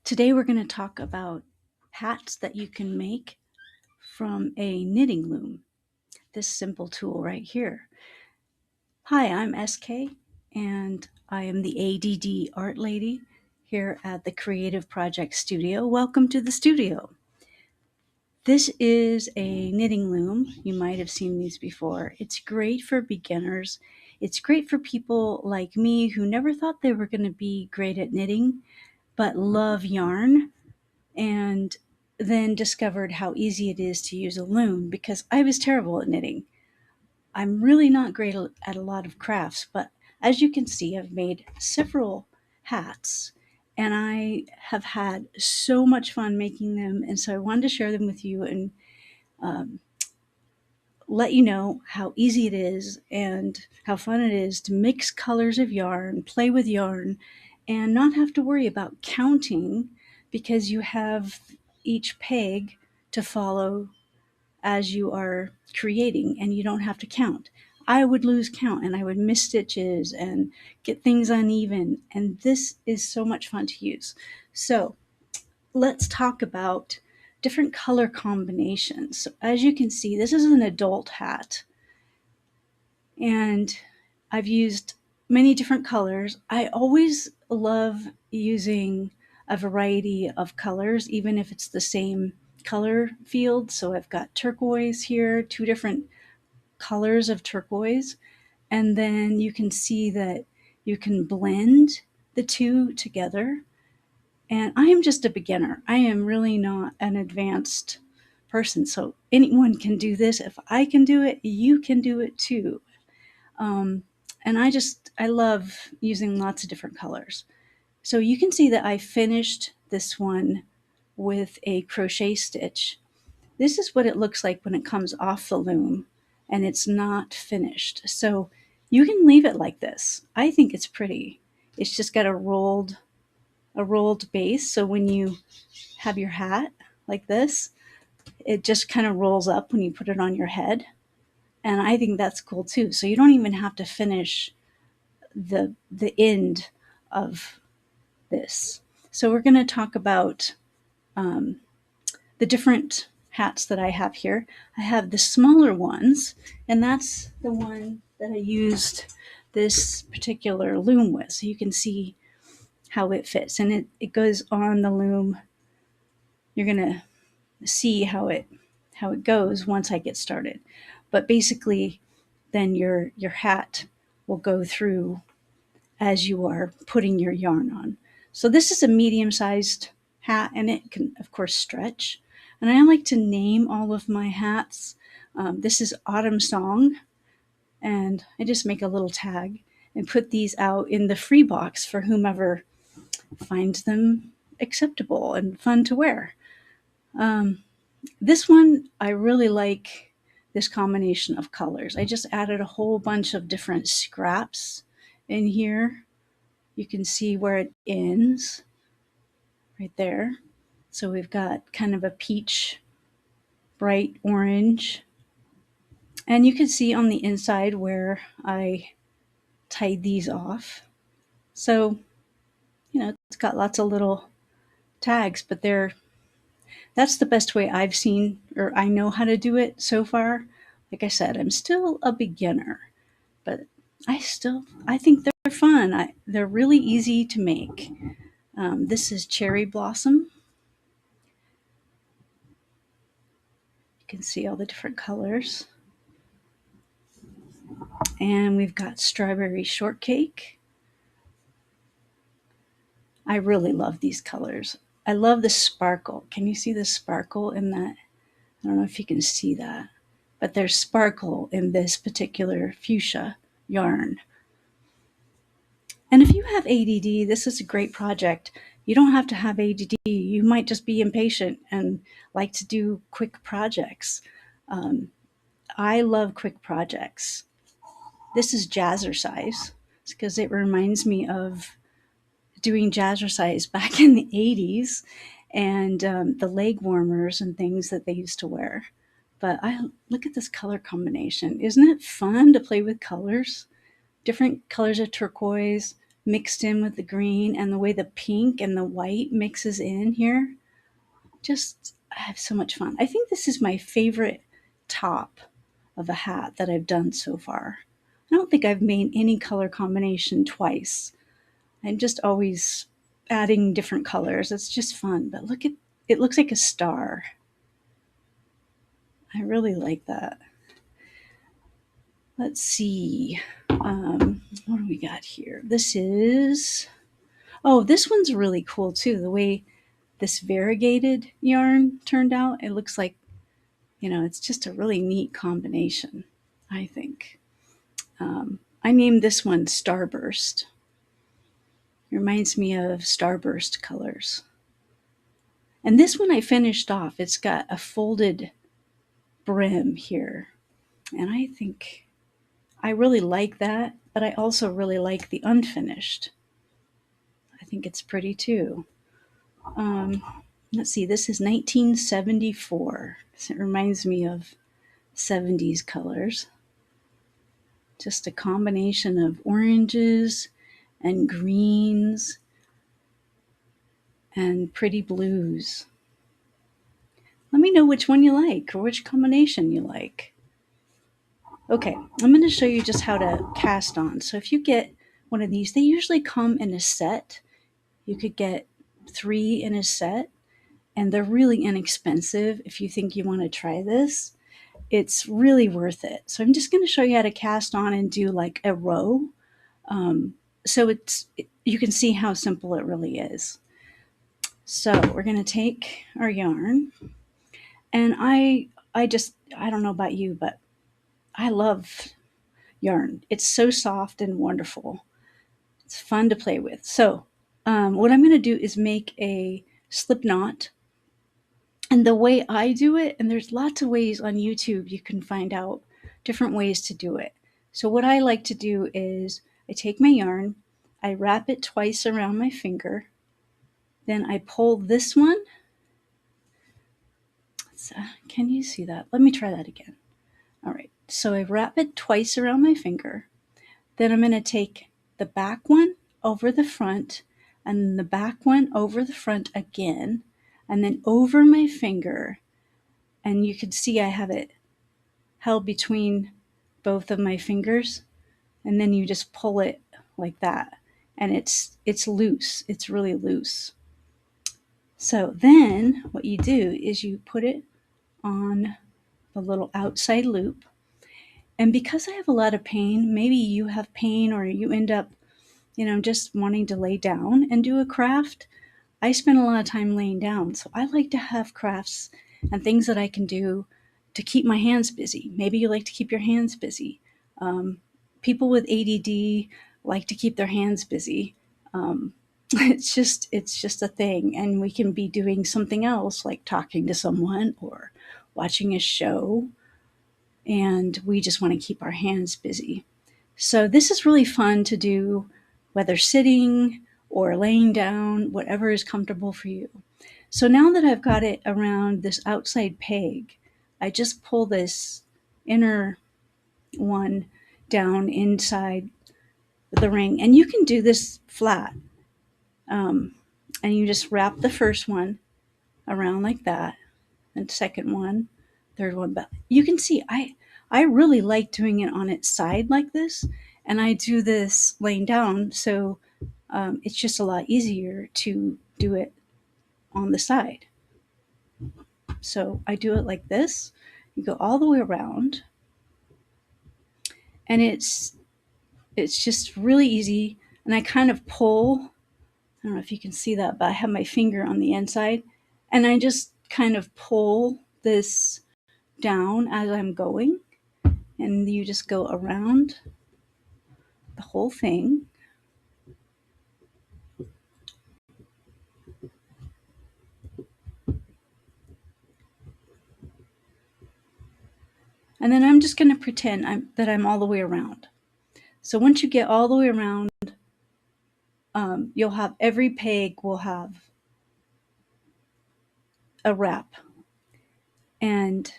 Today we're going to talk about hats that you can make from a knitting loom, this simple tool right here. Hi, I'm SK, and I am the ADD art lady here at the Creative Project Studio. Welcome to the studio. This is a knitting loom. You might have seen these before. It's great for beginners. It's great for people like me who never thought they were going to be great at knitting, but love yarn and then discovered how easy it is to use a loom because I was terrible at knitting. I'm really not great at a lot of crafts, but as you can see, I've made several hats and I have had so much fun making them. And so I wanted to share them with you and um, let you know how easy it is and how fun it is to mix colors of yarn, play with yarn, and not have to worry about counting because you have each peg to follow as you are creating and you don't have to count. I would lose count and I would miss stitches and get things uneven, and this is so much fun to use. So let's talk about different color combinations. So as you can see, this is an adult hat, and I've used many different colors. I always love using a variety of colors, even if it's the same color field. So I've got turquoise here, two different colors of turquoise, and then you can see that you can blend the two together. And I am just a beginner. I am really not an advanced person. So anyone can do this. If I can do it, you can do it too. Um, and I love using lots of different colors. So you can see that I finished this one with a crochet stitch. This is what it looks like when it comes off the loom and it's not finished. So you can leave it like this. I think it's pretty. It's just got a rolled base. So when you have your hat like this, it just kind of rolls up when you put it on your head. And I think that's cool too. So you don't even have to finish the end of this. So we're going to talk about um, the different hats that I have here. I have the smaller ones, and that's the one that I used this particular loom with. So you can see how it fits, and it goes on the loom. You're going to see how it goes once I get started. But basically, then your hat will go through as you are putting your yarn on. So this is a medium-sized hat, and it can, of course, stretch. And I like to name all of my hats. This is Autumn Song, and I just make a little tag and put these out in the free box for whomever finds them acceptable and fun to wear. Um, this one, I really like this combination of colors. I just added a whole bunch of different scraps in here. You can see where it ends right there. So we've got kind of a peach, bright orange. And you can see on the inside where I tied these off. So, it's got lots of little tags, but that's the best way I've seen, or I know how to do it so far. Like I said, I'm still a beginner, but I think they're fun. They're really easy to make. This is Cherry Blossom. You can see all the different colors. And we've got Strawberry Shortcake. I really love these colors. I love the sparkle. Can you see the sparkle in that? I don't know if you can see that, but there's sparkle in this particular fuchsia yarn. And if you have ADD, this is a great project. You don't have to have ADD. You might just be impatient and like to do quick projects. Um, I love quick projects. This is jazzercise because it reminds me of doing jazzercise back in the 80s and the leg warmers and things that they used to wear. But I look at this color combination. Isn't it fun to play with colors? Different colors of turquoise mixed in with the green, and the way the pink and the white mixes in here. Just, I have so much fun. I think this is my favorite top of a hat that I've done so far. I don't think I've made any color combination twice. I'm just always adding different colors. It's just fun. But look at it, looks like a star. I really like that. Let's see. What do we got here? This is, oh, this one's really cool too. The way this variegated yarn turned out, it looks like, it's just a really neat combination, I think. I named this one Starburst. It reminds me of Starburst colors. And this one I finished off. It's got a folded brim here. And I think I really like that, but I also really like the unfinished. I think it's pretty too. Let's see, this is 1974. So it reminds me of 70s colors. Just a combination of oranges and greens and pretty blues. Let me know which one you like or which combination you like. Okay, I'm going to show you just how to cast on. So if you get one of these, they usually come in a set. You could get 3 in a set, and they're really inexpensive. If you think you want to try this, it's really worth it. So I'm just going to show you how to cast on and do like a row. So you can see how simple it really is. So we're going to take our yarn, and I don't know about you, but I love yarn. It's so soft and wonderful. It's fun to play with. So what I'm going to do is make a slip knot. And the way I do it, and there's lots of ways on YouTube you can find out different ways to do it. So what I like to do is I take my yarn, I wrap it twice around my finger, then I pull this one. Can you see that? Let me try that again. All right, so I wrap it twice around my finger. Then I'm going to take the back one over the front, and the back one over the front again, and then over my finger. And you can see I have it held between both of my fingers, and then you just pull it like that, and it's loose. It's really loose. So then what you do is you put it on the little outside loop. And because I have a lot of pain, maybe you have pain or you end up, just wanting to lay down and do a craft. I spend a lot of time laying down. So I like to have crafts and things that I can do to keep my hands busy. Maybe you like to keep your hands busy. People with ADD like to keep their hands busy. It's just a thing. And we can be doing something else like talking to someone or watching a show. And we just want to keep our hands busy. So this is really fun to do, whether sitting or laying down, whatever is comfortable for you. So now that I've got it around this outside peg, I just pull this inner one down inside the ring. And you can do this flat. And you just wrap the first one around like that, and second one, third one. But you can see I really like doing it on its side like this, and I do this laying down, so it's just a lot easier to do it on the side. So I do it like this. You go all the way around, and it's just really easy. And I kind of pull. I don't know if you can see that, but I have my finger on the inside, and I just kind of pull this down as I'm going, and you just go around the whole thing. And then I'm just going to pretend that I'm all the way around. So once you get all the way around, you'll have every peg will have a wrap. And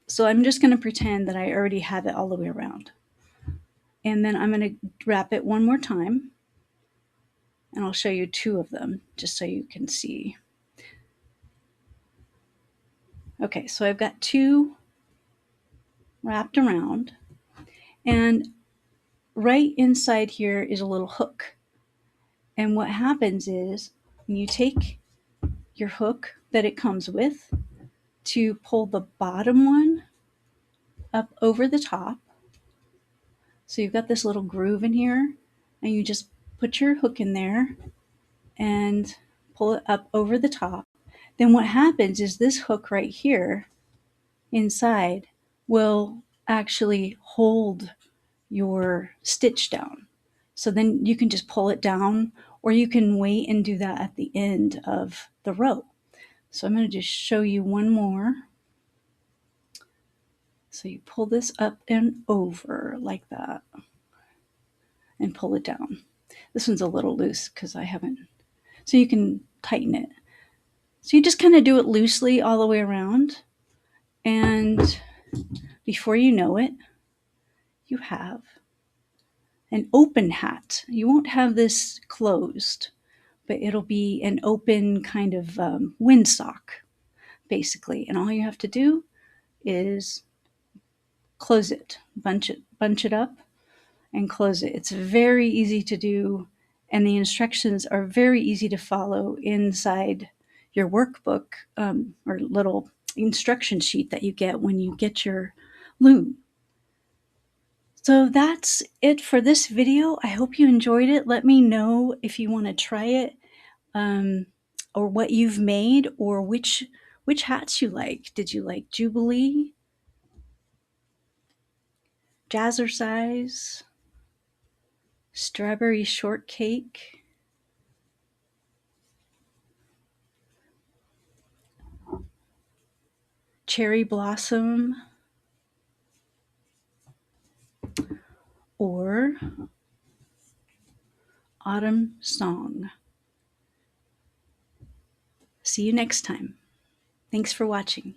so I'm just going to pretend that I already have it all the way around. And then I'm going to wrap it one more time. And I'll show you two of them just so you can see. Okay, so I've got two wrapped around, and right inside here is a little hook. And what happens is when you take your hook that it comes with to pull the bottom one up over the top. So you've got this little groove in here, and you just put your hook in there and pull it up over the top. Then what happens is this hook right here inside will actually hold your stitch down. So then you can just pull it down, or you can wait and do that at the end of the row. So I'm going to just show you one more. So you pull this up and over like that and pull it down. This one's a little loose because I haven't, so you can tighten it. So you just kind of do it loosely all the way around, and before you know it, you have an open hat. You won't have this closed, but it'll be an open kind of windsock, basically. And all you have to do is close it, bunch it up, and close it. It's very easy to do, and the instructions are very easy to follow inside your workbook or little instruction sheet that you get when you get your loom. So that's it for this video. I hope you enjoyed it. Let me know if you want to try it, or what you've made, or which hats you like. Did you like Jubilee, Jazzercise, Strawberry Shortcake, Cherry Blossom, or Autumn Song? See you next time. Thanks for watching.